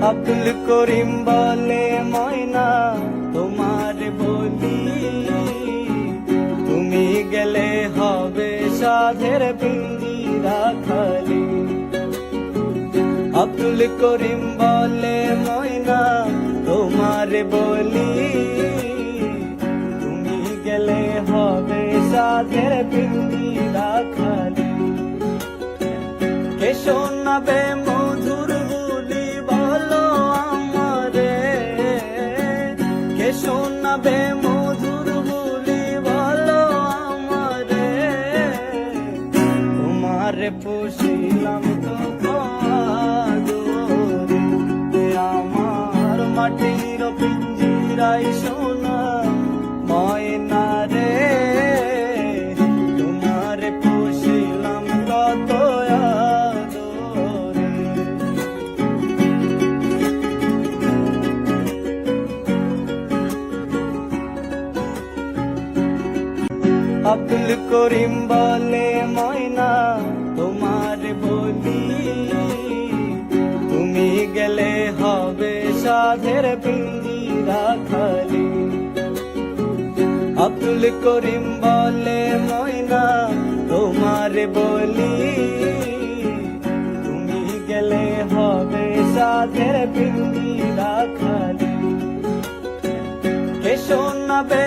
আব্দুল করিম বলে ময়না তোমার বলি, তুমি গেলে হবে সাধের পিঞ্জিরা খালি। আব্দুল করিম বলে ময়না তোমার বলি, তুমি গেলে হবে সাধের পিঞ্জিরা খালি। কে শোনাবে মধুর বুলি বলো আমারে, কে শোনাবে মধুর বুলি বলো আমারে। তোমারে পুষিলাম তো আদরে, আমার মাটির পিঞ্জিরাই সোনা ময়না রে। তোমারে পুষিলাম কত আদরে। আব্দুল করিম বলে ময়না তোমার বলি, তুমি গেলে হবে সাধের পিঞ্জিরা খালি। আব্দুল করিম বলে ময়না তোমার বলি, তুমি গেলে হবে সাধের পিঞ্জিরা খালি। কে শোনাবে